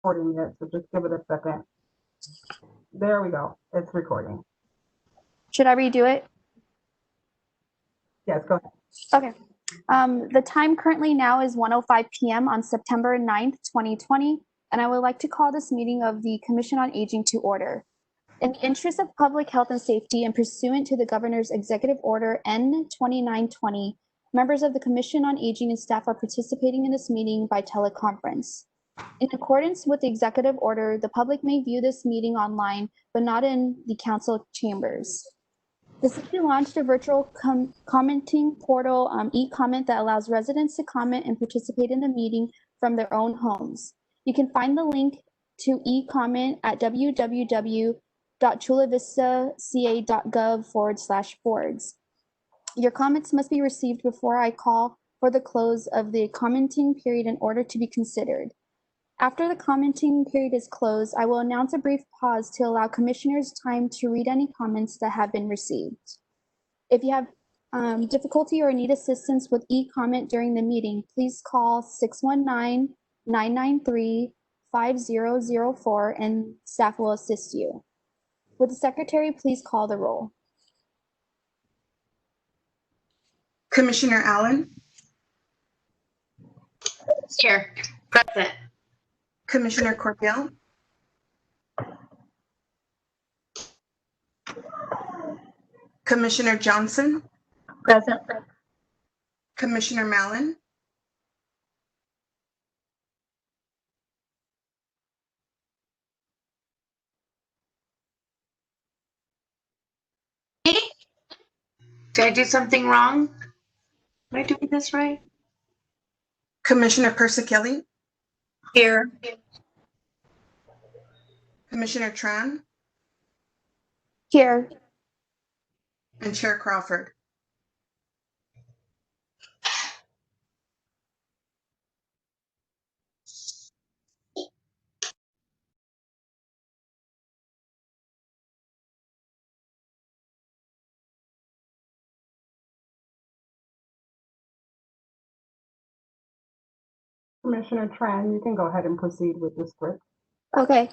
recording it, so just give it a second. There we go. It's recording. Should I redo it? Yes, go ahead. Okay. The time currently now is 1:05 p.m. on September 9th, 2020, and I would like to call this meeting of the Commission on Aging to order. In the interest of public health and safety and pursuant to the Governor's Executive Order N-2920, members of the Commission on Aging and staff are participating in this meeting by teleconference. In accordance with the executive order, the public may view this meeting online, but not in the council chambers. The city launched a virtual commenting portal, e-comment, that allows residents to comment and participate in the meeting from their own homes. You can find the link to e-comment at www.chulavistaca.gov/boards. Your comments must be received before I call for the close of the commenting period in order to be considered. After the commenting period is closed, I will announce a brief pause to allow commissioners time to read any comments that have been received. If you have difficulty or need assistance with e-comment during the meeting, please call 619-993-5004 and staff will assist you. Would the secretary please call the roll? Commissioner Allen, Here. Present. Commissioner Cordell, Commissioner Johnson, Present. Commissioner Mallon, Did I do something wrong? Am I doing this right? Commissioner Persicelli, Here. Commissioner Tran, Here. and Chair Crawford. Commissioner Tran, you can go ahead and proceed with the script. Okay,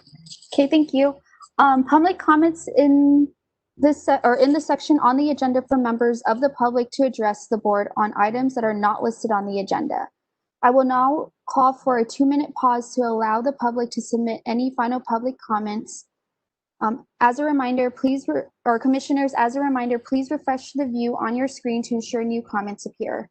thank you. Public comments in this in the section on the agenda for members of the public to address the board on items that are not listed on the agenda. I will now call for a 2-minute pause to allow the public to submit any final public comments. As a reminder, commissioners, as a reminder, please refresh the view on your screen to ensure new comments appear.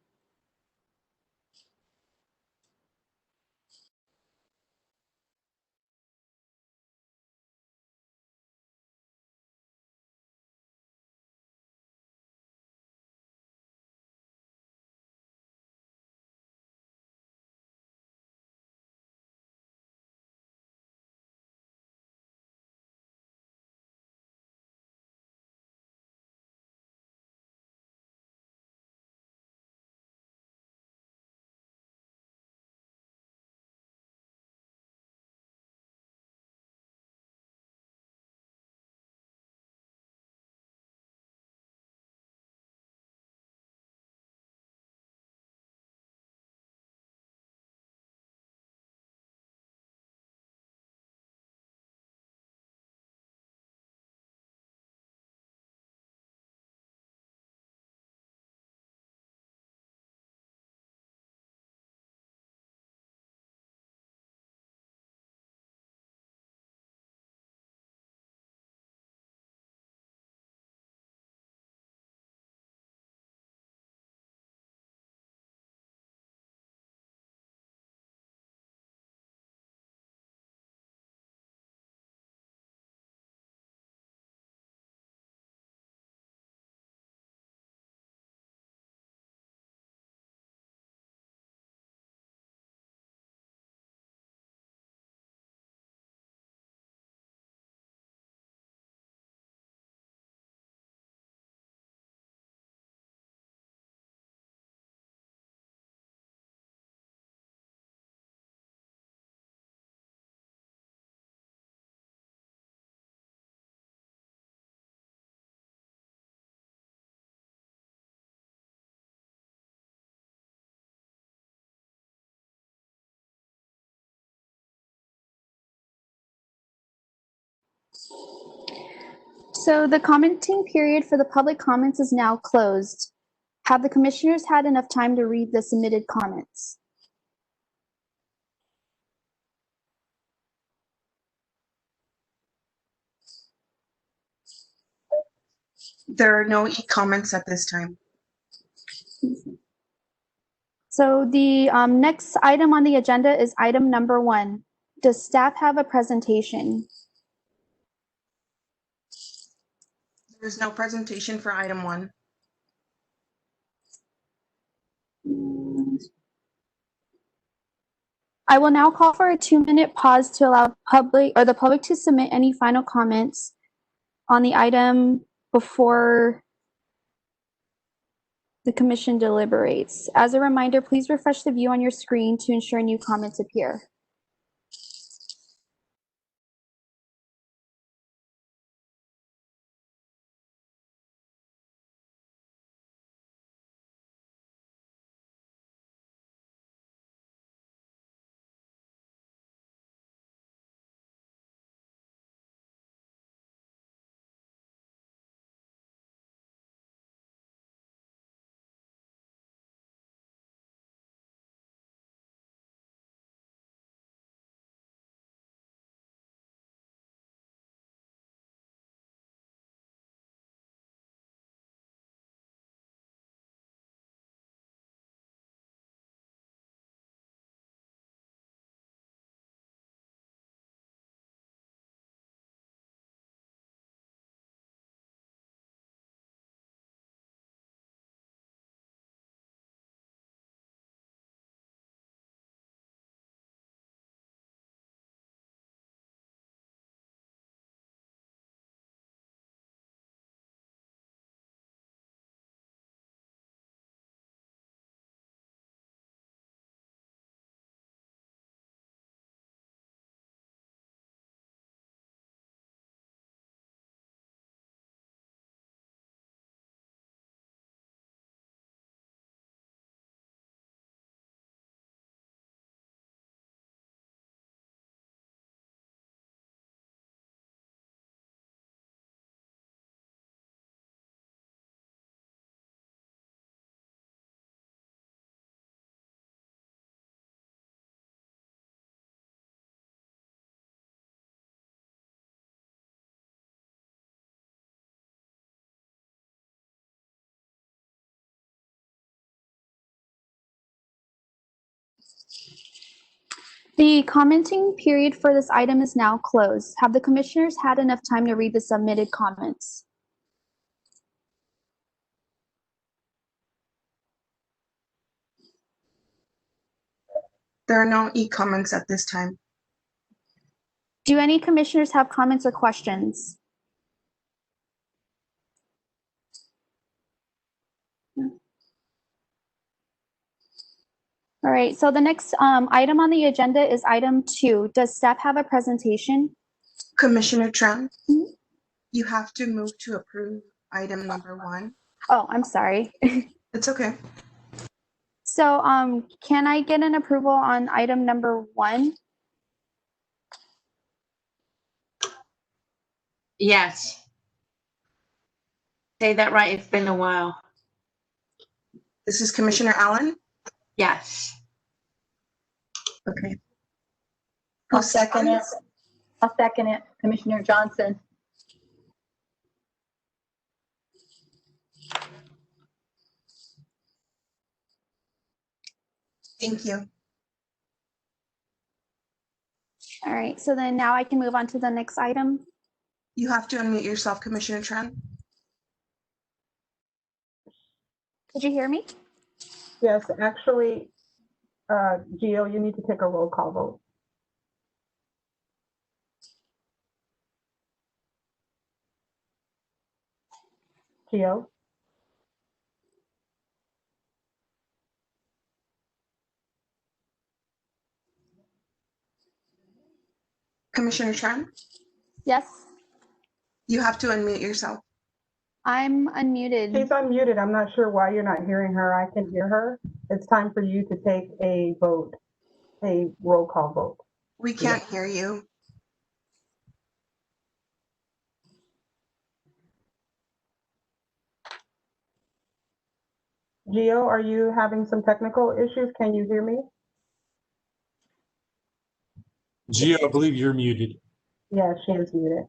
So the commenting period for the public comments is now closed. Have the commissioners had enough time to read the submitted comments? There are no e-comments at this time. So the next item on the agenda is item number 1. Does staff have a presentation? There's no presentation for item 1. I will now call for a 2-minute pause to allow the public to submit any final comments on the item before the commission deliberates. As a reminder, please refresh the view on your screen to ensure new comments appear. The commenting period for this item is now closed. Have the commissioners had enough time to read the submitted comments? There are no e-comments at this time. Do any commissioners have comments or questions? All right, so the next item on the agenda is item 2. Does staff have a presentation? Commissioner Tran, Mhm. you have to move to approve item number 1. Oh, I'm sorry. It's okay. So can I get an approval on item number 1? Yes. Say that right. It's been a while. This is Commissioner Allen. Yes. Okay. I'll second it. I'll second it. Commissioner Johnson. Thank you. All right, so then now I can move on to the next item. You have to unmute yourself, Commissioner Tran. Could you hear me? Yes, actually, Gio, you need to take a roll call vote. Gio? Commissioner Tran, Yes, You have to unmute yourself. I'm unmuted. She's unmuted. I'm not sure why you're not hearing her. I can hear her. It's time for you to take a vote, a roll call vote. we can't hear you. Gio, are you having some technical issues? Can you hear me? Gio, I believe you're muted. Yeah, she is muted.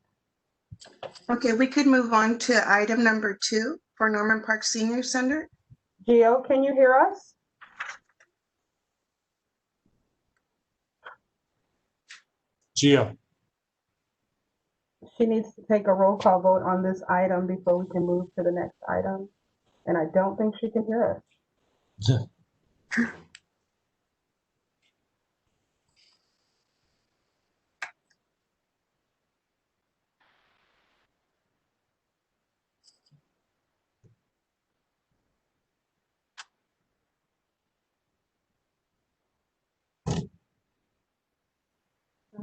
Okay, we could move on to item number 2 for Norman Park Senior Center. Gio, can you hear us? Gio, She needs to take a roll call vote on this item before we can move to the next item. And I don't think she can hear us.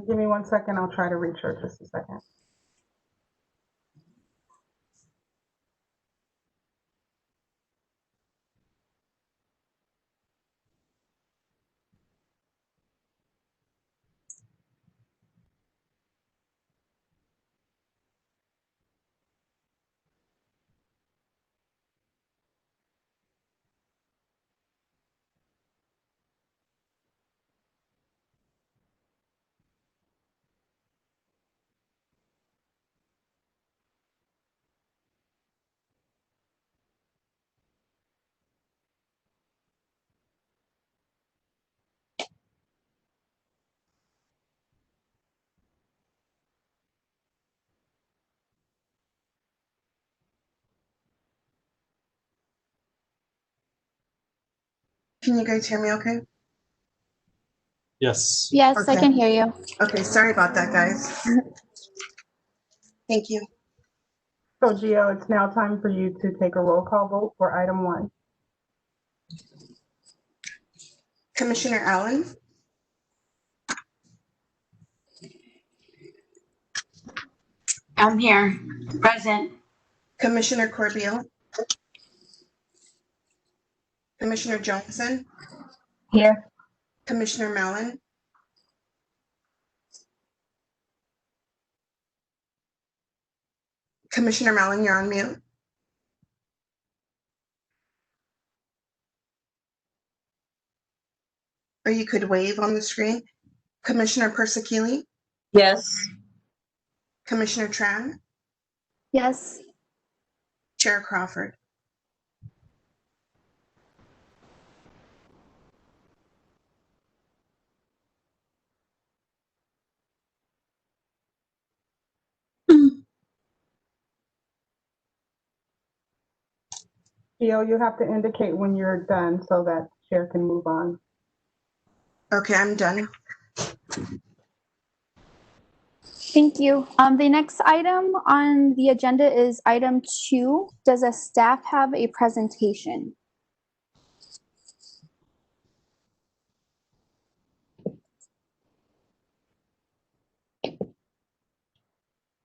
Give me 1 second. I'll try to reach her. Just a second. Can you guys hear me okay? yes. Yes, I Okay. can hear you. Okay, sorry about that, guys. Thank you. So Gio, it's now time for you to take a roll call vote for item 1. Commissioner Allen, I'm here. Present. Commissioner Corbeil, Commissioner Johnson, Here. Commissioner Mallon, Commissioner Mallon, you're on mute. Or you could wave on the screen. Commissioner Persakili, Yes. Commissioner Tran, Yes. Chair Crawford. Gio, you have to indicate when you're done so that chair can move on. Okay, I'm done. Thank you. The next item on the agenda is item 2. Does a staff have a presentation?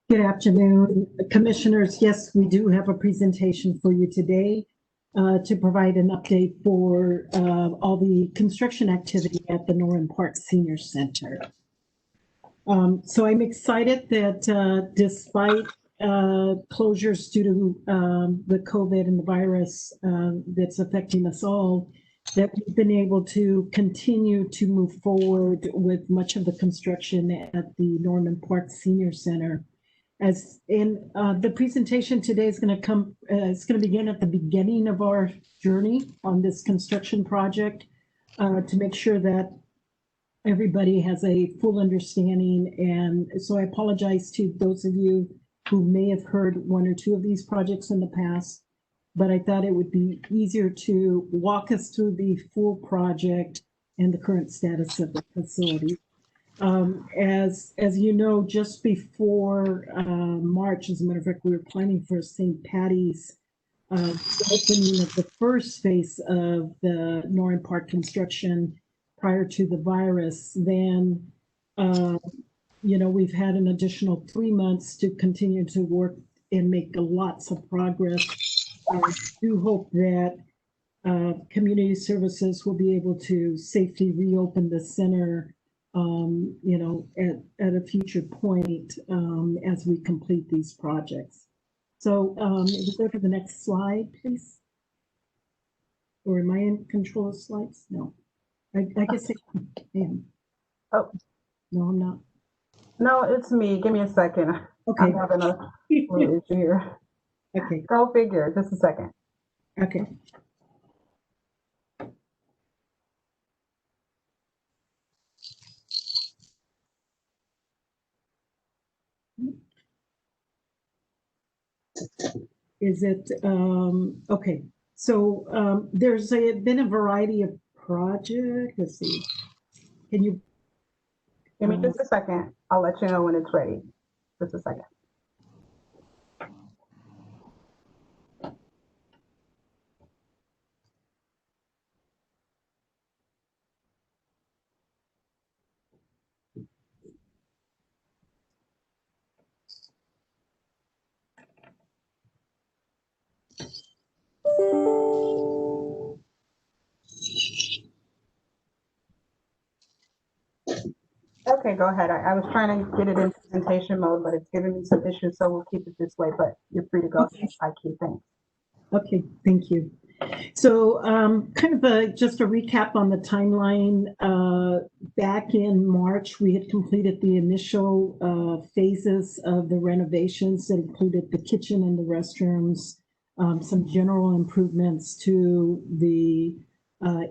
Good afternoon, Commissioners. Yes, we do have a presentation for you today to provide an update for all the construction activity at the Norman Park Senior Center. So I'm excited that despite closures due to the COVID and the virus that's affecting us all, that we've been able to continue to move forward with much of the construction at the Norman Park Senior Center. As in the presentation today is going to come, it's going to begin at the beginning of our journey on this construction project to make sure that everybody has a full understanding. And so I apologize to those of you who may have heard 1 or 2 of these projects in the past, but I thought it would be easier to walk us through the full project and the current status of the facility. As you know, just before March, as a matter of fact, we were planning for St. Patty's opening of the first phase of the Norman Park construction prior to the virus. Then, we've had an additional 3 months to continue to work and make lots of progress. I do hope that community services will be able to safely reopen the center at a future point as we complete these projects. So if we go to the next slide, please. Or am I in control of slides? No. I guess I am. Oh. No, I'm not. No, it's me. Give me a second. Okay. I'm having a little issue here. Okay. Go figure. Just a second. Okay. Is it, okay. So there's been a variety of projects. Let's see. Can you? Give me just a second. I'll let you know when it's ready. Just a second. Okay, go ahead. I was trying to get it in presentation mode, but it's giving me some issues, so we'll keep it this way, but you're free to go. Okay. I keep thanks. Okay, thank you. So kind of just a recap on the timeline. Back in March, we had completed the initial phases of the renovations that included the kitchen and the restrooms, some general improvements to the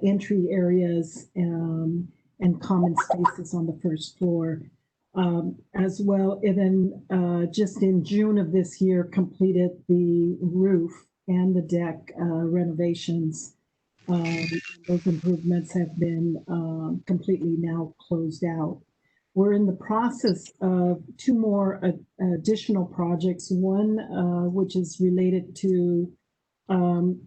entry areas and common spaces on the first floor. As well, and then just in June of this year, completed the roof and the deck renovations. Those improvements have been completely now closed out. We're in the process of two more additional projects, one which is related to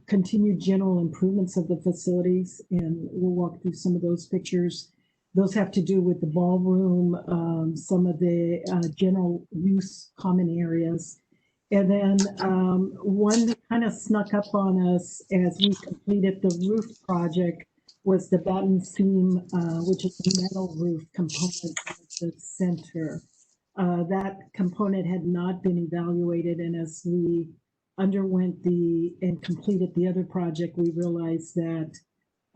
continued general improvements of the facilities, and we'll walk through some of those pictures. Those have to do with the ballroom, some of the general use common areas. And then one that kind of snuck up on us as we completed the roof project was the batten seam, which is the metal roof component at the center. That component had not been evaluated, and as we underwent and completed the other project, we realized that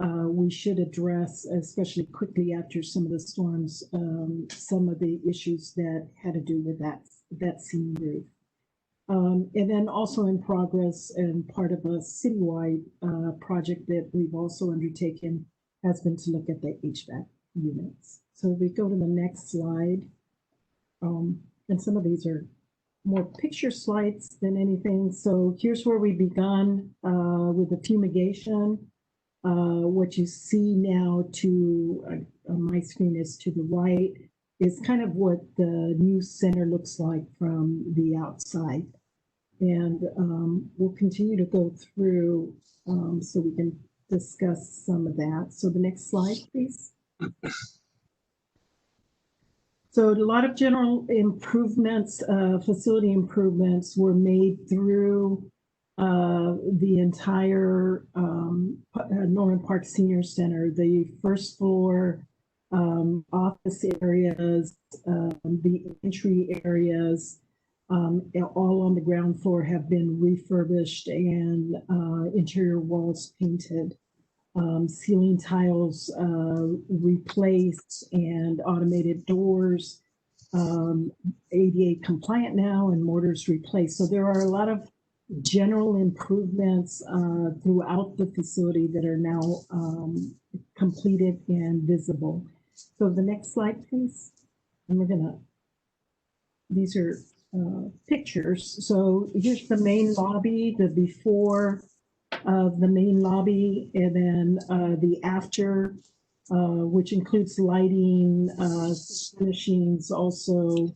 we should address, especially quickly after some of the storms, some of the issues that had to do with that seam roof. And then also in progress and part of a citywide project that we've also undertaken has been to look at the HVAC units. So we go to the next slide. And some of these are more picture slides than anything. So here's where we begun with the fumigation. What you see now on my screen is to the right is kind of what the new center looks like from the outside. And we'll continue to go through so we can discuss some of that. So the next slide, please. So a lot of general improvements, facility improvements were made through the entire Norman Park Senior Center, the first floor office areas, the entry areas, all on the ground floor have been refurbished and interior walls painted. Ceiling tiles replaced and automated doors, ADA compliant now, and mortars replaced. So there are a lot of general improvements throughout the facility that are now completed and visible. So the next slide, please. And these are pictures. So here's the main lobby, the before of the main lobby, and then the after, which includes lighting, furnishings, also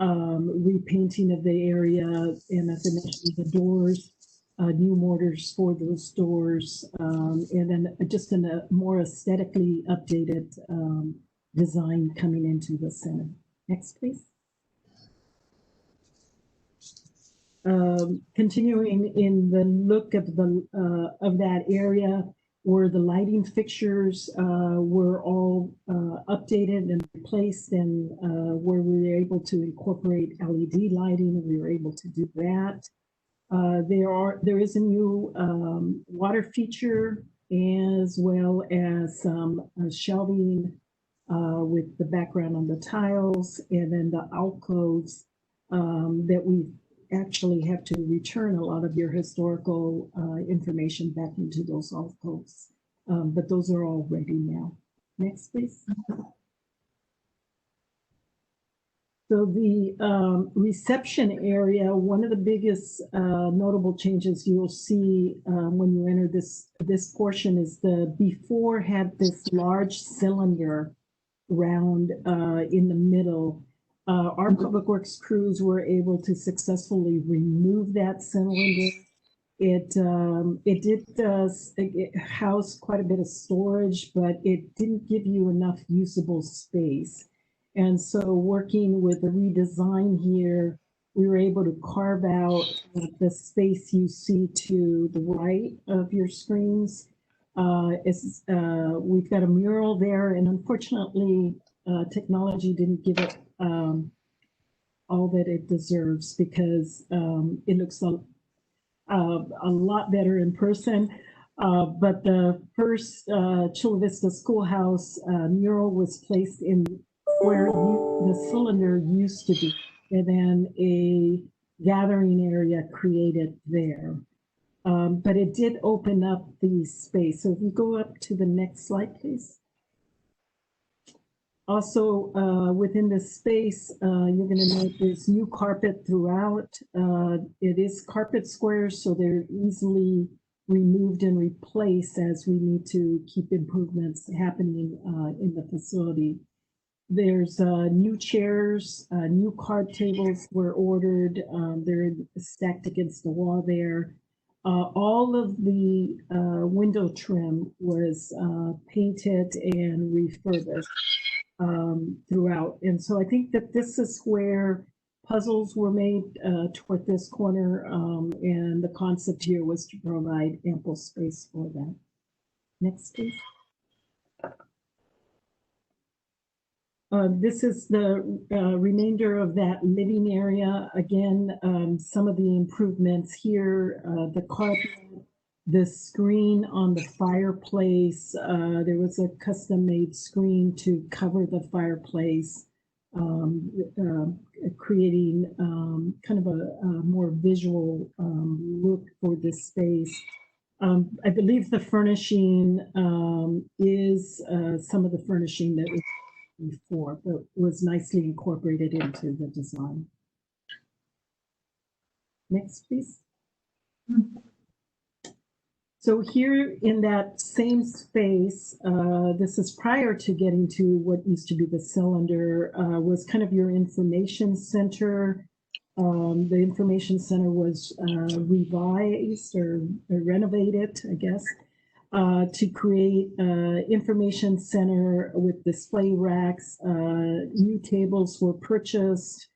repainting of the area, and as I mentioned, the doors, new mortars for those doors, and then just in a more aesthetically updated design coming into the center. Next, please. Continuing in the look of that area, where the lighting fixtures were all updated and replaced, and where we were able to incorporate LED lighting, we were able to do that. There is a new water feature as well as some shelving with the background on the tiles, and then the alcoves that we actually have to return a lot of your historical information back into those alcoves. But those are all ready now. Next, please. So the reception area, one of the biggest notable changes you'll see when you enter this portion is the before had this large cylinder round in the middle. Our public works crews were able to successfully remove that cylinder. It house quite a bit of storage, but it didn't give you enough usable space. And so working with the redesign here, we were able to carve out the space you see to the right of your screens. We've got a mural there, and unfortunately, technology didn't give it all that it deserves, because it looks a lot better in person. But the first Chula Vista Schoolhouse mural was placed in where the cylinder used to be, and then a gathering area created there. But it did open up the space. So if you go up to the next slide, please. Also, within this space, you're going to note there's new carpet throughout. It is carpet squares, so they're easily removed and replaced as we need to keep improvements happening in the facility. There's new chairs, new card tables were ordered. They're stacked against the wall there. All of the window trim was painted and refurbished throughout. And so I think that this is where puzzles were made toward this corner, and the concept here was to provide ample space for that. Next, please. This is the remainder of that living area. Again, some of the improvements here, the carpet, the screen on the fireplace. There was a custom-made screen to cover the fireplace, creating kind of a more visual look for this space. I believe the furnishing is some of the furnishing that was before, but was nicely incorporated into the design. Next, please. So here in that same space, this is prior to getting to what used to be the cylinder, was kind of your information center. The information center was revised or renovated, I guess, to create information center with display racks. New tables were purchased,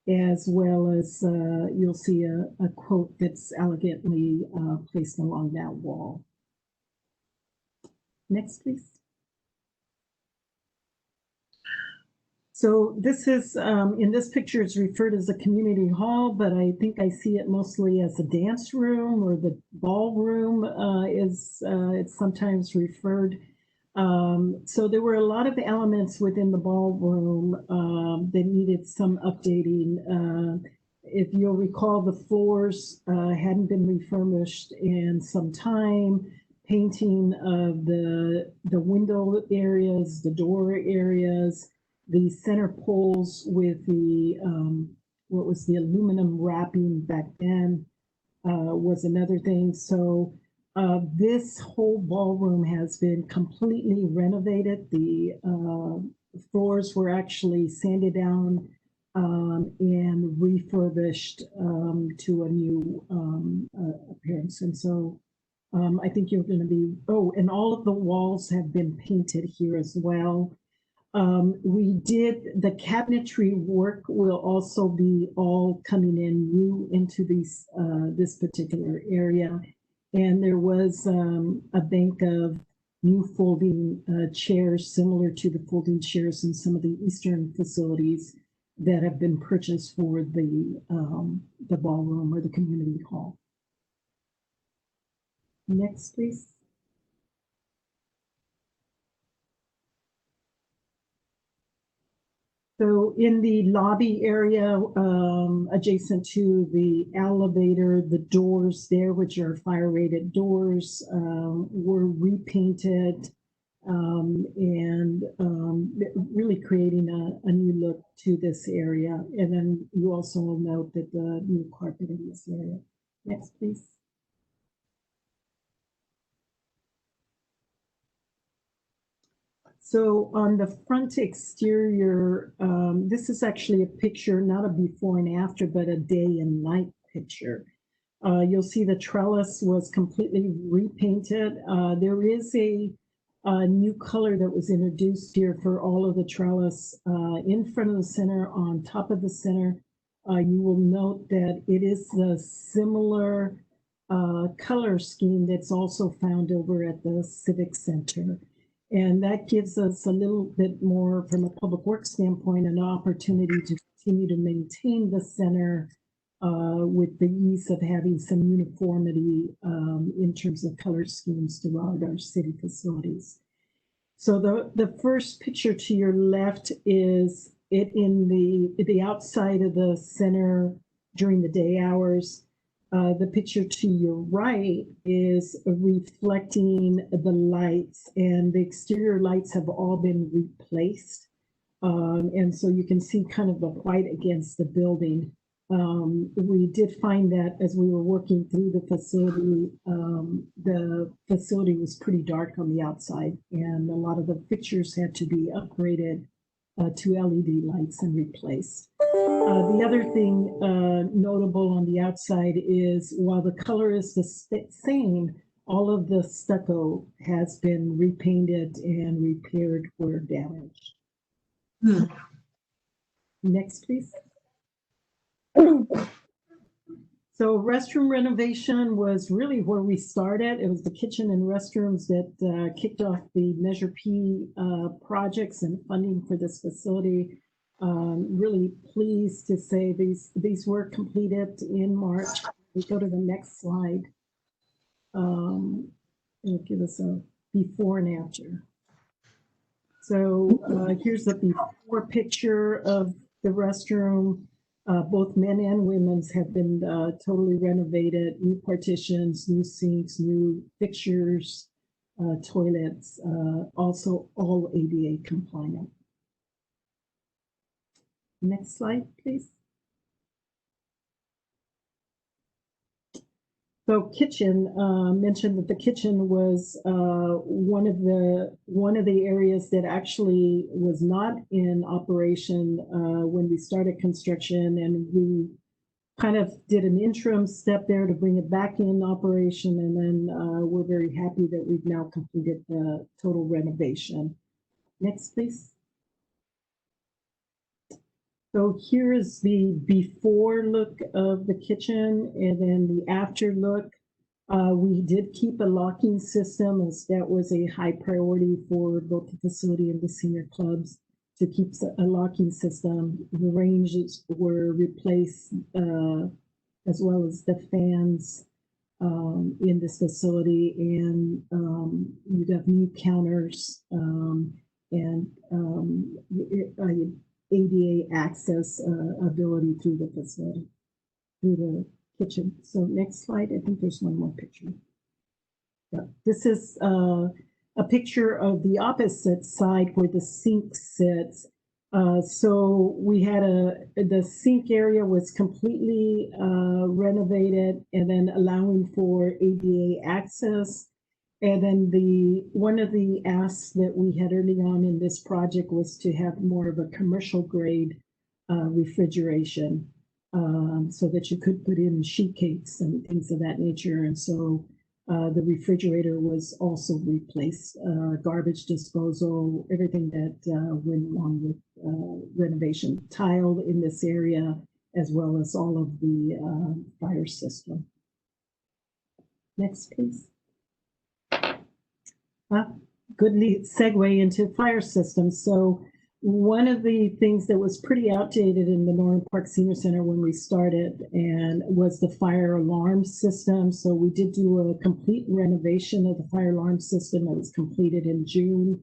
as well as you'll see a quote that's elegantly placed along that wall. Next, please. So this is, in this picture, it's referred as a community hall, but I think I see it mostly as a dance room, or the ballroom is it's sometimes referred. So there were a lot of elements within the ballroom that needed some updating. If you'll recall, the floors hadn't been refurbished in some time. Painting of the window areas, the door areas, the center poles with the what was the aluminum wrapping back then was another thing. So this whole ballroom has been completely renovated. The floors were actually sanded down and refurbished to a new appearance. And so I think you're going to be, oh, and all of the walls have been painted here as well. We did, the cabinetry work will also be all coming in new into these, this particular area. And there was a bank of new folding chairs, similar to the folding chairs in some of the Eastern facilities that have been purchased for the ballroom or the community hall. Next, please. So in the lobby area, adjacent to the elevator, the doors there, which are fire-rated doors, were repainted and really creating a new look to this area. And then you also will note that the new carpet in this area. Next, please. So on the front exterior, this is actually a picture, not a before and after, but a day and night picture. You'll see the trellis was completely repainted. There is a new color that was introduced here for all of the trellis in front of the center, on top of the center. You will note that it is the similar color scheme that's also found over at the Civic Center. And that gives us a little bit more, from a public works standpoint, an opportunity to continue to maintain the center with the ease of having some uniformity in terms of color schemes throughout our city facilities. So the first picture to your left is it in the outside of the center during the day hours. The picture to your right is reflecting the lights, and the exterior lights have all been replaced. And so you can see kind of the white against the building. We did find that as we were working through the facility was pretty dark on the outside, and a lot of the fixtures had to be upgraded to LED lights and replaced. The other thing notable on the outside is, while the color is the same, all of the stucco has been repainted and repaired where damaged. Next, please. So restroom renovation was really where we started. It was the kitchen and restrooms that kicked off the Measure P projects and funding for this facility. Really pleased to say these were completed in March. We go to the next slide. It'll give us a before and after. So here's the before picture of the restroom. Both men and women's have been totally renovated, new partitions, new sinks, new fixtures, toilets, also all ADA compliant. Next slide, please. So kitchen, mentioned that the kitchen was one of the areas that actually was not in operation when we started construction, and we kind of did an interim step there to bring it back in operation, and then we're very happy that we've now completed the total renovation. Next, please. So here is the before look of the kitchen, and then the after look. We did keep a locking system, as that was a high priority for both the facility and the senior clubs, to keep a locking system. The ranges were replaced, as well as the fans in this facility, and you got new counters and ADA access ability through the facility, through the kitchen. So next slide, I think there's one more picture. Yeah. This is a picture of the opposite side where the sink sits. So we had the sink area was completely renovated, and then allowing for ADA access. And then one of the asks that we had early on in this project was to have more of a commercial grade refrigeration, so that you could put in sheet cakes and things of that nature. And so the refrigerator was also replaced, garbage disposal, everything that went along with renovation, tile in this area, as well as all of the fire system. Next, please. Good segue into fire systems. So one of the things that was pretty outdated in the Norman Park Senior Center when we started and was the fire alarm system. So we did do a complete renovation of the fire alarm system that was completed in June.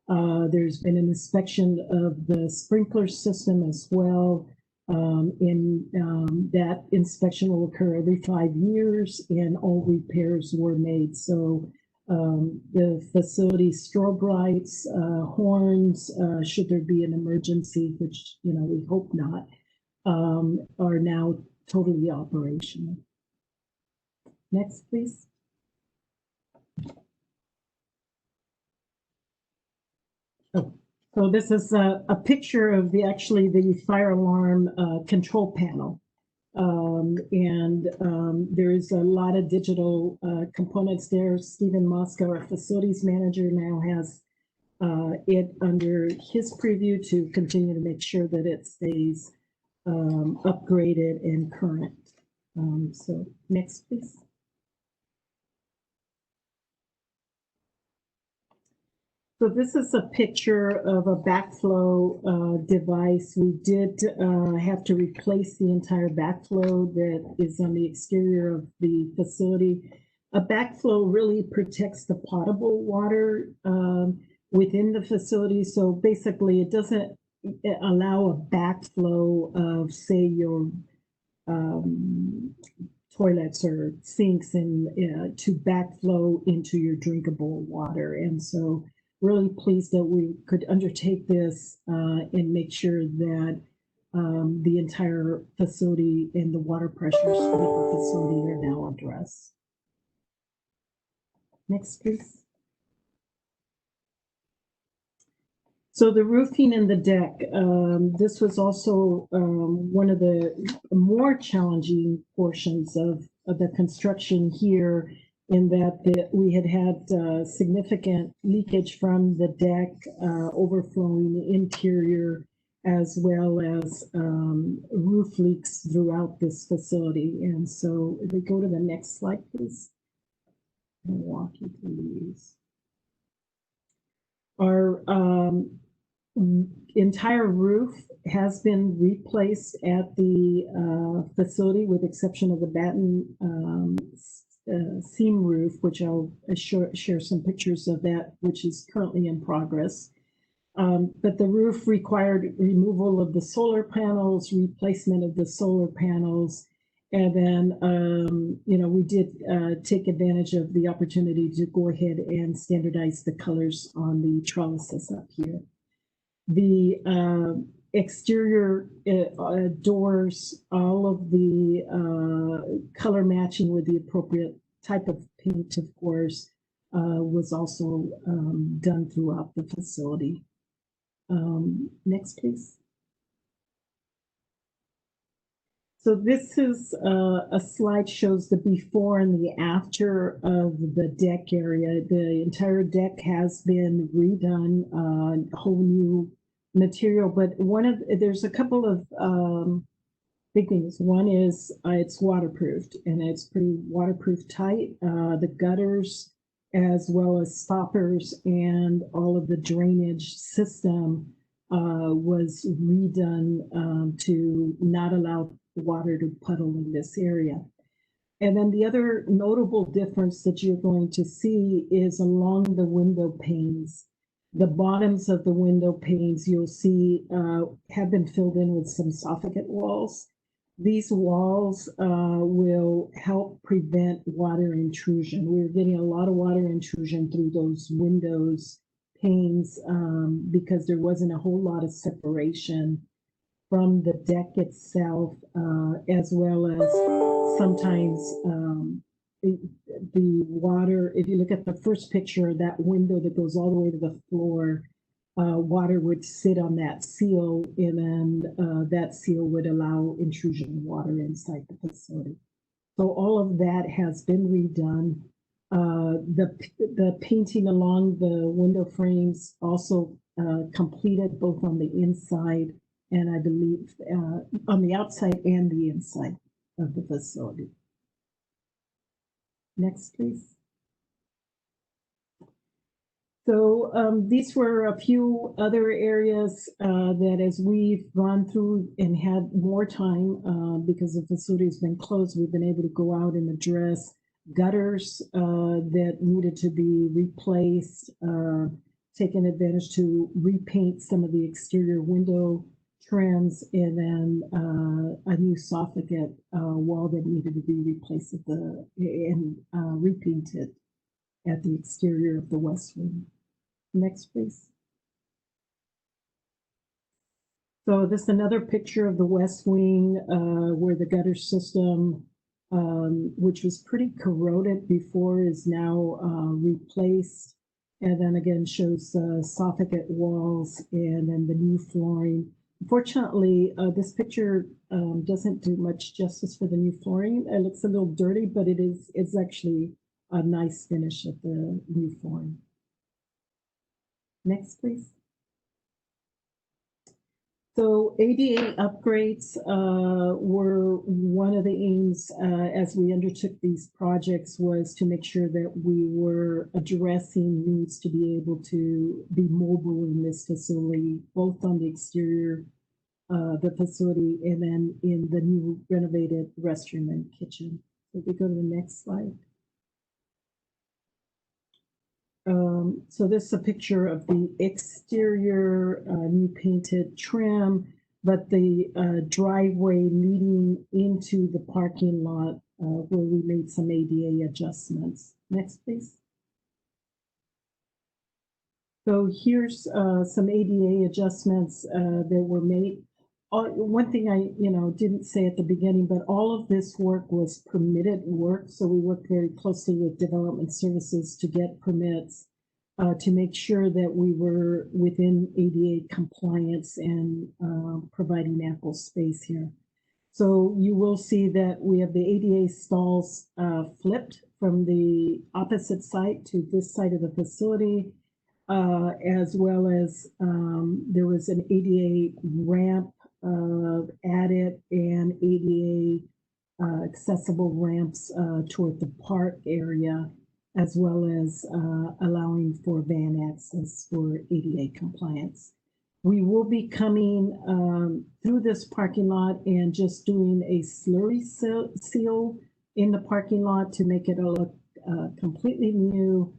There's been an inspection of the sprinkler system as well. That inspection will occur every 5 years, and all repairs were made. So the facility strobe lights, horns, should there be an emergency, which we hope not, are now totally operational. Next, please. Oh, so this is a picture of the fire alarm control panel. There is a lot of digital components there. Stephen Moscow, our facilities manager, now has it under his preview to continue to make sure that it stays upgraded and current. So next, please. So this is a picture of a backflow device. We did have to replace the entire backflow that is on the exterior of the facility. A backflow really protects the potable water within the facility. So basically it doesn't allow a backflow of, say, your toilets or sinks and to backflow into your drinkable water. And so really pleased that we could undertake this and make sure that the entire facility and the water pressures for the facility are now addressed. Next, please. So the roofing and the deck, this was also one of the more challenging portions of the construction here, in that we had significant leakage from the deck, overflowing the interior, as well as roof leaks throughout this facility. And so if we go to the next slide, please. I'll walk you through these. Our entire roof has been replaced at the facility, with exception of the batten seam roof, which I'll share some pictures of that, which is currently in progress. But the roof required removal of the solar panels, replacement of the solar panels, and then we did take advantage of the opportunity to go ahead and standardize the colors on the trellises up here. The exterior doors, all of the color matching with the appropriate type of paint, of course, was also done throughout the facility. Next, please. So this is a slide, shows the before and the after of the deck area. The entire deck has been redone, whole new material, but there's a couple of big things. One is it's waterproofed, and it's pretty waterproof tight. The gutters, as well as stoppers, and all of the drainage system was redone to not allow water to puddle in this area. And then the other notable difference that you're going to see is along the window panes. The bottoms of the window panes, you'll see, have been filled in with some soffit walls. These walls will help prevent water intrusion. We're getting a lot of water intrusion through those windows panes because there wasn't a whole lot of separation from the deck itself, as well as sometimes the water. If you look at the first picture, that window that goes all the way to the floor, water would sit on that seal, and then that seal would allow intrusion of water inside the facility. So all of that has been redone. The painting along the window frames also completed, both on the inside and I believe on the outside and the inside of the facility. Next, please. So these were a few other areas that, as we've gone through and had more time, because the facility has been closed, we've been able to go out and address gutters that needed to be replaced, taken advantage to repaint some of the exterior window trims, and then a new soffit wall that needed to be replaced and repainted at the exterior of the west wing. Next, please. So this is another picture of the west wing where the gutter system, which was pretty corroded before, is now replaced. And then again shows soffit walls and then the new flooring. Unfortunately, this picture doesn't do much justice for the new flooring. It looks a little dirty, but it's actually a nice finish of the new flooring. Next, please. So ADA upgrades were one of the aims as we undertook these projects, was to make sure that we were addressing needs to be able to be mobile in this facility, both on the exterior the facility and then in the new renovated restroom and kitchen. So if we go to the next slide. So this is a picture of the exterior new painted trim, but the driveway leading into the parking lot where we made some ADA adjustments. Next, please. So here's some ADA adjustments that were made. One thing I didn't say at the beginning, but all of this work was permitted work. So we worked very closely with development services to get permits to make sure that we were within ADA compliance and providing ample space here. So you will see that we have the ADA stalls flipped from the opposite side to this side of the facility, as well as there was an ADA ramp added and ADA accessible ramps toward the park area, as well as allowing for van access for ADA compliance. We will be coming through this parking lot and just doing a slurry seal in the parking lot to make it look completely new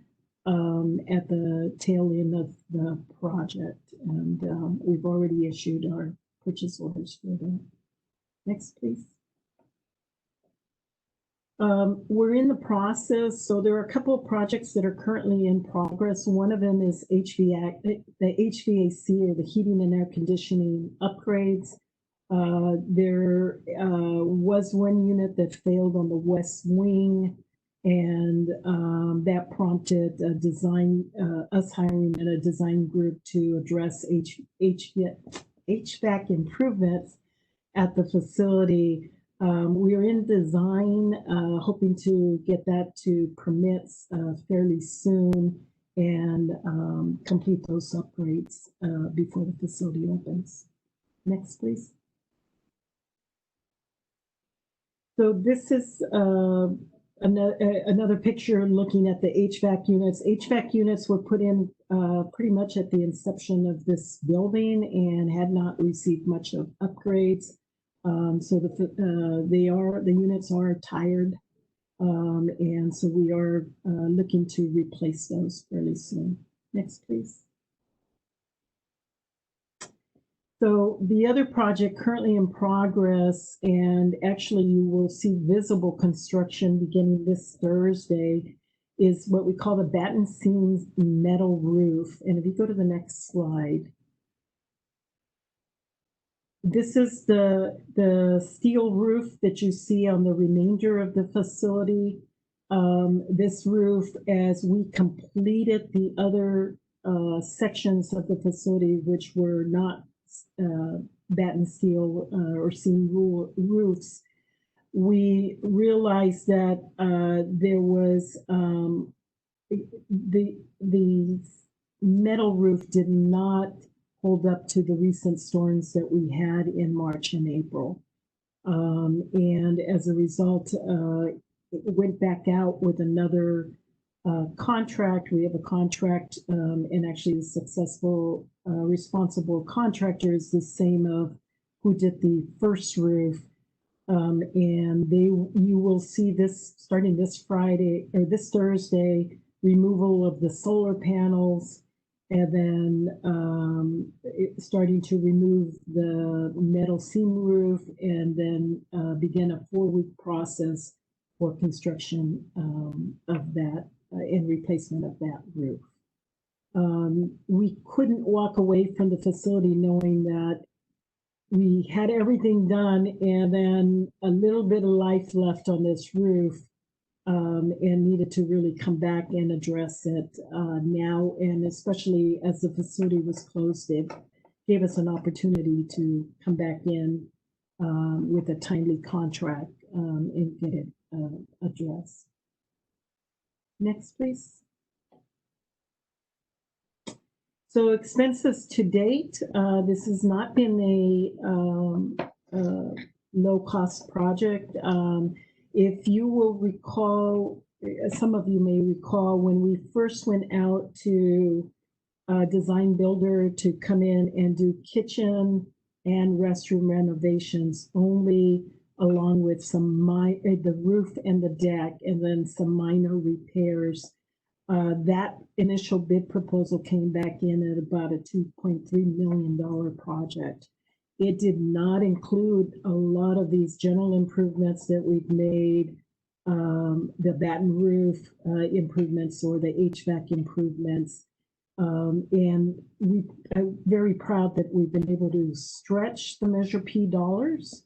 at the tail end of the project. And we've already issued our purchase orders for that. Next, please. We're in the process, so there are a couple of projects that are currently in progress. One of them is the HVAC, or the heating and air conditioning upgrades. There was one unit that failed on the west wing, and that prompted us hiring a design group to address HVAC improvements at the facility. We are in design, hoping to get that to permits fairly soon and complete those upgrades before the facility opens. Next, please. So this is another picture looking at the HVAC units. HVAC units were put in pretty much at the inception of this building and had not received much of upgrades. So the units are tired, and so we are looking to replace those fairly soon. Next, please. So the other project currently in progress, and actually you will see visible construction beginning this Thursday, is what we call the batten seams metal roof. And if you go to the next slide. This is the steel roof that you see on the remainder of the facility. This roof, as we completed the other sections of the facility, which were not batten steel or seam roofs, we realized that there was the metal roof did not hold up to the recent storms that we had in March and April. And as a result, it went back out with another contract. We have a contract, and actually the successful, responsible contractor is the same of who did the first roof. And you will see this starting this Friday or this Thursday, removal of the solar panels and then starting to remove the metal seam roof, and then begin a 4-week process for construction of that and replacement of that roof. We couldn't walk away from the facility knowing that we had everything done and then a little bit of life left on this roof, and needed to really come back and address it now, and especially as the facility was closed, it gave us an opportunity to come back in with a timely contract and get it addressed. Next, please. So expenses to date, this has not been a low-cost project. If you will recall, some of you may recall, when we first went out to a design builder to come in and do kitchen and restroom renovations only, along with some the roof and the deck, and then some minor repairs. That initial bid proposal came back in at about a $2.3 million project. It did not include a lot of these general improvements that we've made, the batten roof improvements or the HVAC improvements. And I'm very proud that we've been able to stretch the Measure P dollars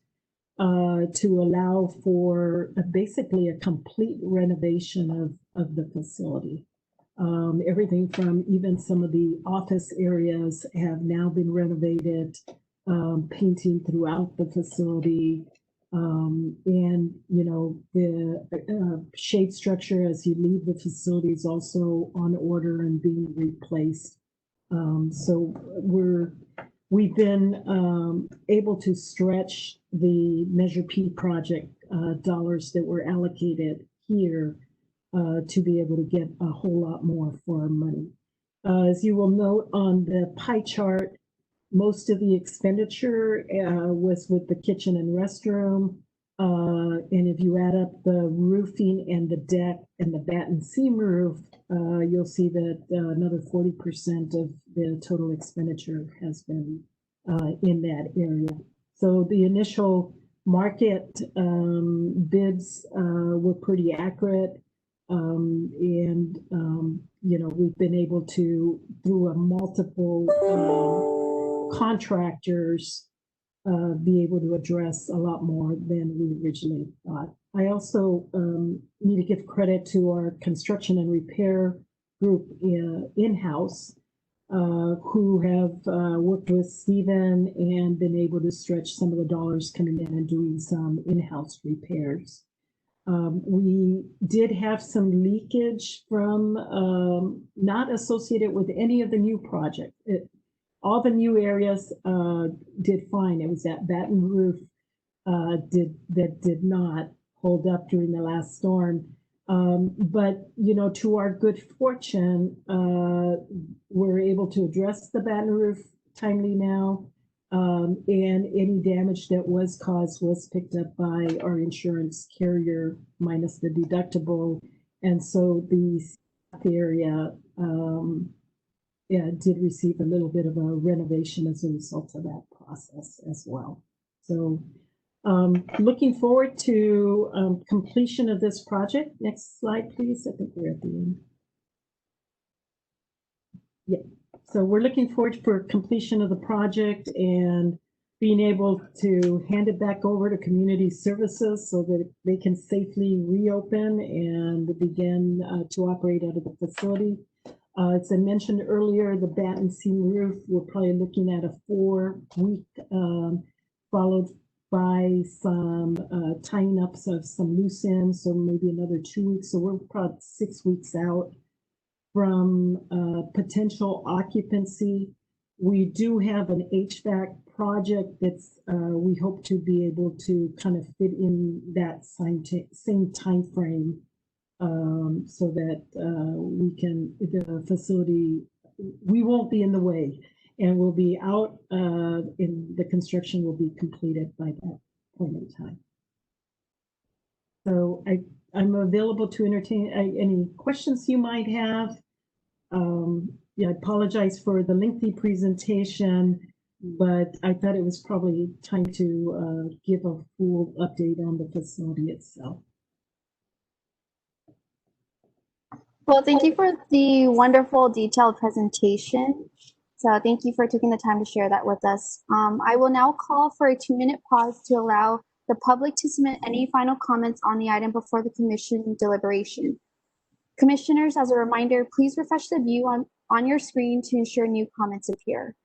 to allow for basically a complete renovation of the facility. Everything from even some of the office areas have now been renovated, painting throughout the facility, and the shade structure as you leave the facility is also on order and being replaced. So we've been able to stretch the Measure P project dollars that were allocated here to be able to get a whole lot more for our money. As you will note on the pie chart, most of the expenditure was with the kitchen and restroom. And if you add up the roofing and the deck and the batten seam roof, you'll see that another 40% of the total expenditure has been in that area. So the initial market bids were pretty accurate. We've been able to, through a multiple contractors, be able to address a lot more than we originally thought. I also need to give credit to our construction and repair group in-house, who have worked with Stephen and been able to stretch some of the dollars coming in and doing some in-house repairs. We did have some leakage from not associated with any of the new projects. All the new areas did fine. It was that batten roof that did not hold up during the last storm. But to our good fortune, we're able to address the batten roof timely now. And any damage that was caused was picked up by our insurance carrier minus the deductible. And so the area did receive a little bit of a renovation as a result of that process as well. So looking forward to completion of this project. Next slide, please. I think we're at the end. Yeah. So we're looking forward for completion of the project and being able to hand it back over to community services so that they can safely reopen and begin to operate out of the facility. As I mentioned earlier, the batten seam roof, we're probably looking at a 4-week, followed by some tying up of some loose ends, so maybe another 2 weeks. So we're probably 6 weeks out from potential occupancy. We do have an HVAC project that's we hope to be able to kind of fit in that same time frame, so that the facility, we won't be in the way, and we'll be out in the construction will be completed by that point in time. So I'm available to entertain any questions you might have. yeah, I apologize for the lengthy presentation, but I thought it was probably time to give a full update on the facility itself. Well, thank you for the wonderful detailed presentation. So thank you for taking the time to share that with us. I will now call for a 2-minute pause to allow the public to submit any final comments on the item before the commission deliberation. Commissioners, as a reminder, please refresh the view on your screen to ensure new comments appear.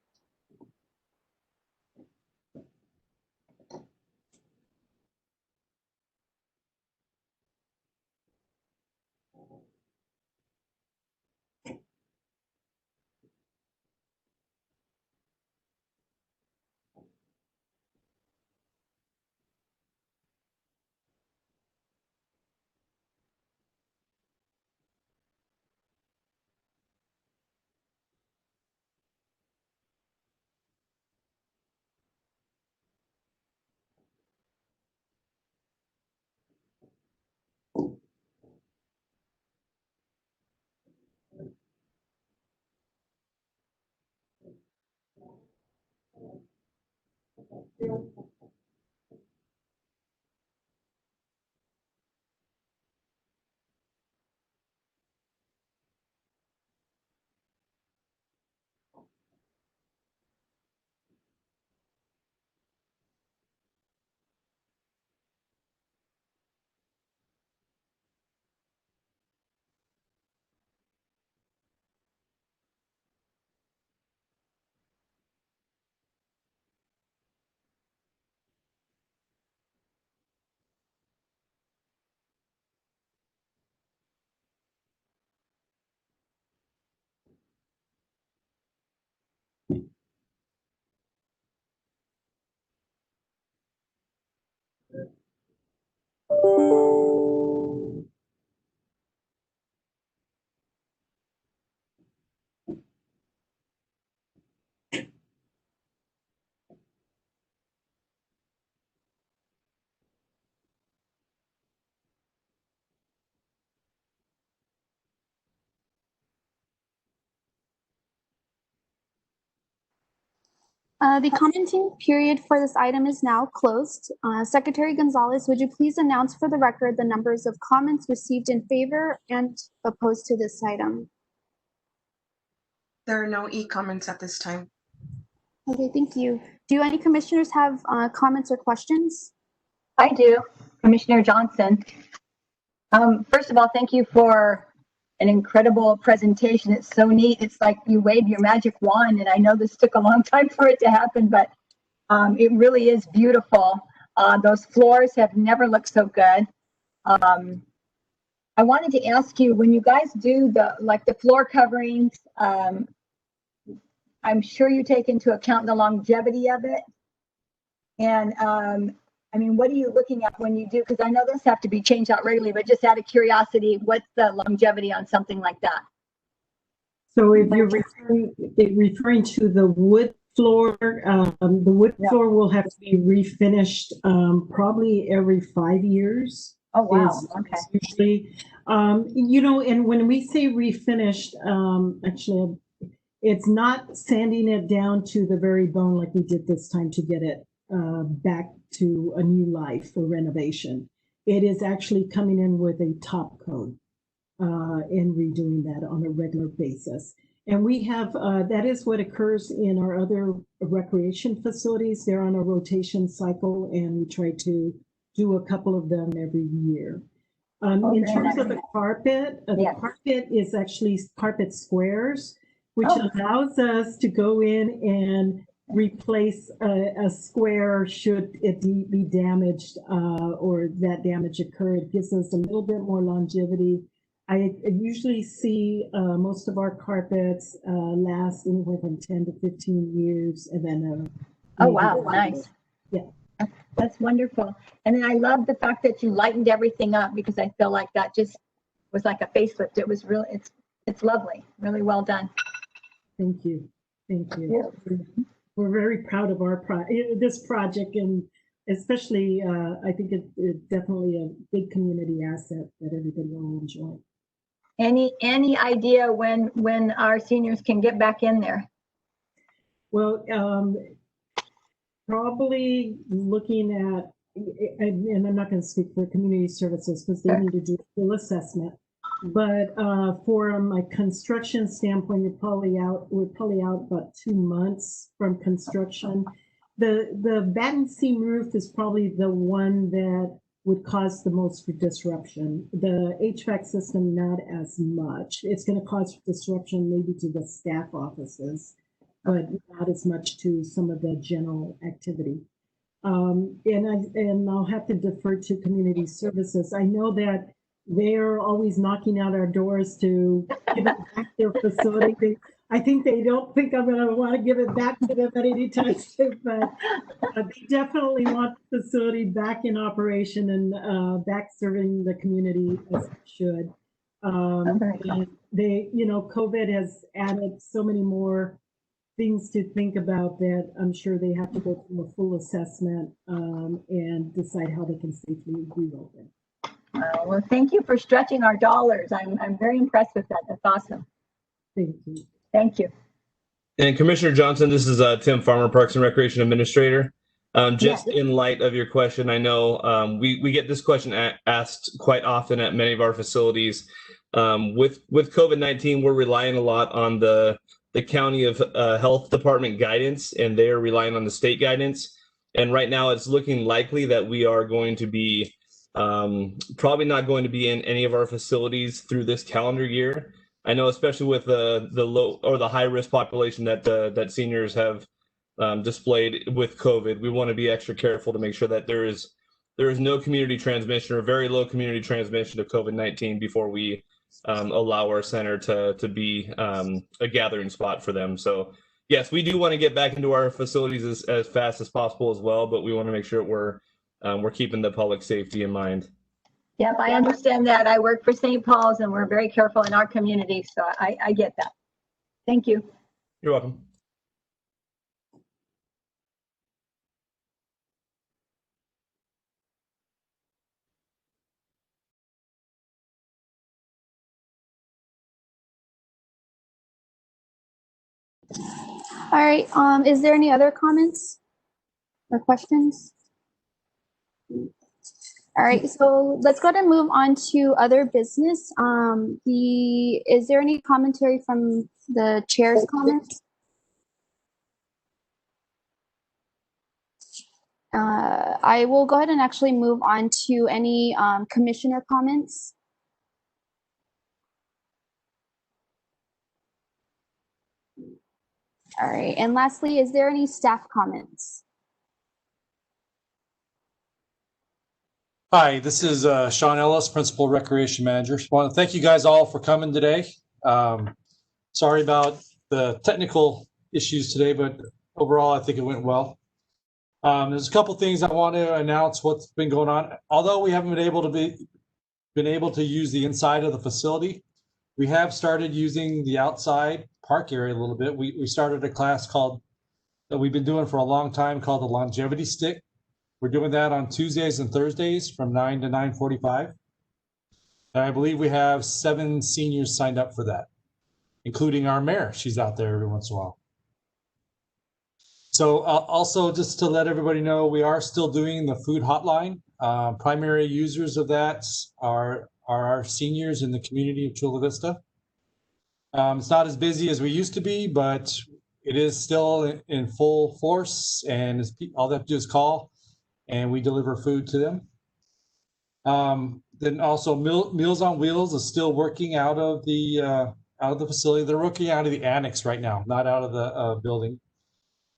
The commenting period for this item is now closed. Secretary Gonzalez, would you please announce for the record the numbers of comments received in favor and opposed to this item? There are no e-comments at this time. Okay, thank you. Do any commissioners have comments or questions? I do, Commissioner Johnson. First of all, thank you for an incredible presentation. It's so neat. It's like you waved your magic wand, and I know this took a long time for it to happen, but it really is beautiful. Those floors have never looked so good. I wanted to ask you, when you guys do the floor coverings, I'm sure you take into account the longevity of it. And I mean, what are you looking at when you do? Because I know those have to be changed out regularly, but just out of curiosity, what's the longevity on something like that? So if you're referring to the wood floor, the wood floor will have to be refinished probably every 5 years. Oh, wow. Okay. Usually, you know, and when we say refinished, actually, it's not sanding it down to the very bone like we did this time to get it back to a new life for renovation. It is actually coming in with a top coat and redoing that on a regular basis. And we have, that is what occurs in our other recreation facilities. They're on a rotation cycle, and we try to do a couple of them every year. In terms of the carpet, the carpet is actually carpet squares, which allows us to go in and replace a square should it be damaged or that damage occur. It gives us a little bit more longevity. I usually see most of our carpets last anywhere from 10 to 15 years, and then oh wow, nice. Yeah, that's wonderful. And then I love the fact that you lightened everything up, because I feel like that just was like a facelift. It was really, it's lovely, really well done. Thank you, thank you. We're very proud of our this project, and especially I think it's definitely a big community asset that everybody will enjoy. Any idea when our seniors can get back in there? Well, probably looking at, and I'm not going to speak for community services because they Sure. need to do a full assessment. But from a construction standpoint, we're probably out about 2 months from construction. The batten seam roof is probably the one that would cause the most disruption. The HVAC system, not as much. It's going to cause disruption maybe to the staff offices, but not as much to some of the general activity. And I'll have to defer to community services. I know that they're always knocking out our doors to give it back their facility. I think they don't think I'm going to want to give it back to them at any time soon, but they definitely want the facility back in operation and back serving the community as it should. And they, COVID has added so many more things to think about that I'm sure they have to go through a full assessment and decide how they can safely reopen. Well, thank you for stretching our dollars. I'm very impressed with that. That's awesome. Thank you. Thank you. And Commissioner Johnson, this is Tim Farmer, Parks and Recreation Administrator. Just in light of your question, I know we get this question asked quite often at many of our facilities. With COVID-19, we're relying a lot on the county of health department guidance, and they are relying on the state guidance. And right now it's looking likely that we are going to be probably not going to be in any of our facilities through this calendar year. I know, especially with the low or the high risk population that seniors have displayed with COVID, we want to be extra careful to make sure that there is no community transmission or very low community transmission of COVID-19 before we allow our center to be a gathering spot for them. So yes, we do want to get back into our facilities as fast as possible as well, but we want to make sure we're keeping the public safety in mind. Yep, I understand that. I work for St. Paul's and we're very careful in our community, so I get that. Thank you. You're welcome. All right, is there any other comments or questions? All right, so let's go ahead and move on to other business. Is there any commentary from the chair's comments? I will go ahead and actually move on to any commissioner comments. All right, and lastly, is there any staff comments? Hi, this is Sean Ellis, Principal Recreation Manager. Just want to thank you guys all for coming today. Sorry about the technical issues today, but overall, I think it went well. There's a couple things I want to announce what's been going on. Although we haven't been able to use the inside of the facility, we have started using the outside park area a little bit. We started a class that we've been doing for a long time called the Longevity Stick. We're doing that on Tuesdays and Thursdays from 9 to 9:45. And I believe we have 7 seniors signed up for that, including our mayor. She's out there every once in a while. So also just to let everybody know, we are still doing the food hotline. Primary users of that are our seniors in the community of Chula Vista. It's not as busy as we used to be, but it is still in full force, and all they have to do is call and we deliver food to them. Then also Meals on Wheels is still working out of the facility. They're working out of the annex right now, not out of the building.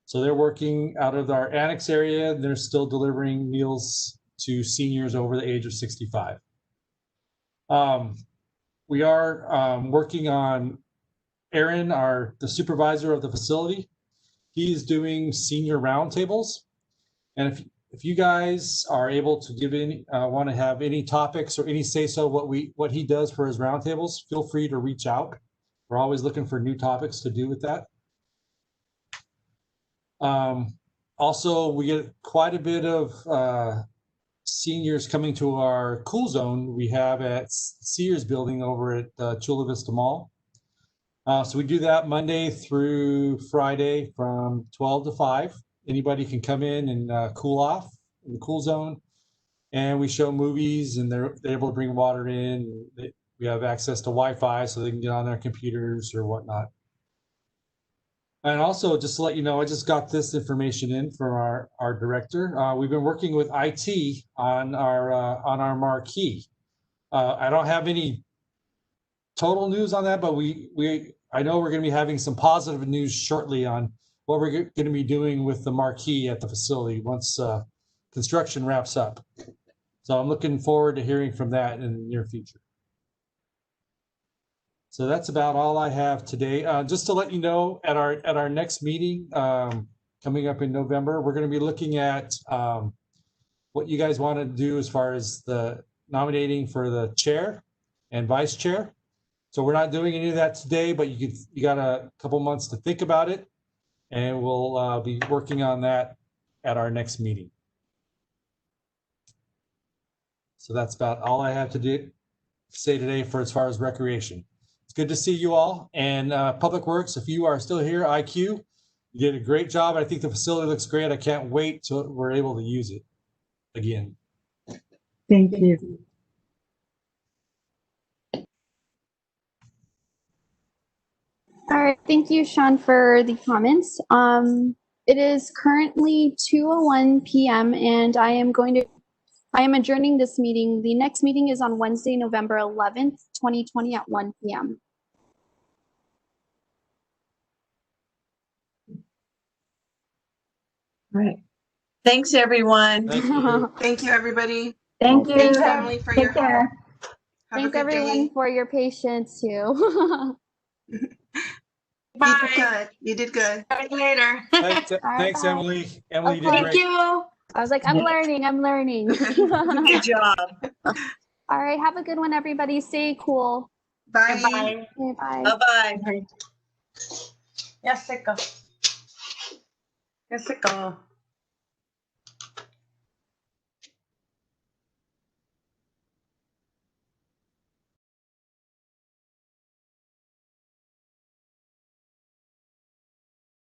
So they're working out of our annex area. They're still delivering meals to seniors over the age of 65. We are working on Aaron, the supervisor of the facility. He's doing senior roundtables. And if you guys are able to want to have any topics or any say-so what he does for his roundtables, feel free to reach out. We're always looking for new topics to do with that. Also, we get quite a bit of seniors coming to our cool zone we have at Sears building over at Chula Vista Mall. So we do that Monday through Friday from 12 to 5. Anybody can come in and cool off in the cool zone. And we show movies, and they're able to bring water in. We have access to Wi-Fi so they can get on their computers or whatnot. And also, just to let you know, I just got this information in from our director. We've been working with IT on our marquee. I don't have any total news on that, but I know we're going to be having some positive news shortly on what we're going to be doing with the marquee at the facility once construction wraps up. So I'm looking forward to hearing from that in the near future. So that's about all I have today. Just to let you know, at our next meeting coming up in November, we're going to be looking at what you guys want to do as far as the nominating for the chair and vice chair. So we're not doing any of that today, but you got a couple months to think about it, and we'll be working on that at our next meeting. So that's about all I have to say today for as far as recreation. It's good to see you all. And Public Works, if you are still here, IQ, you did a great job. I think the facility looks great. I can't wait till we're able to use it again. Thank you. All right, thank you, Sean, for the comments. It is currently 2:01 p.m. and I am adjourning this meeting. The next meeting is on Wednesday, November 11th, 2020 at 1 p.m. All right. Thanks, everyone. Thank you. Thank you, everybody. Thank you. Thanks, family, for your Take care. help. Have Thanks, a good everyone, day. for your patience, too. You did good. You did good. Talk to you later. Thanks, bye. Emily. Emily, you did Thank great. you. I was like, I'm learning. Good job. All right, have a good one, everybody. Stay cool. Bye. Bye. Okay, bye. Bye-bye. Ya seco. Ya seco.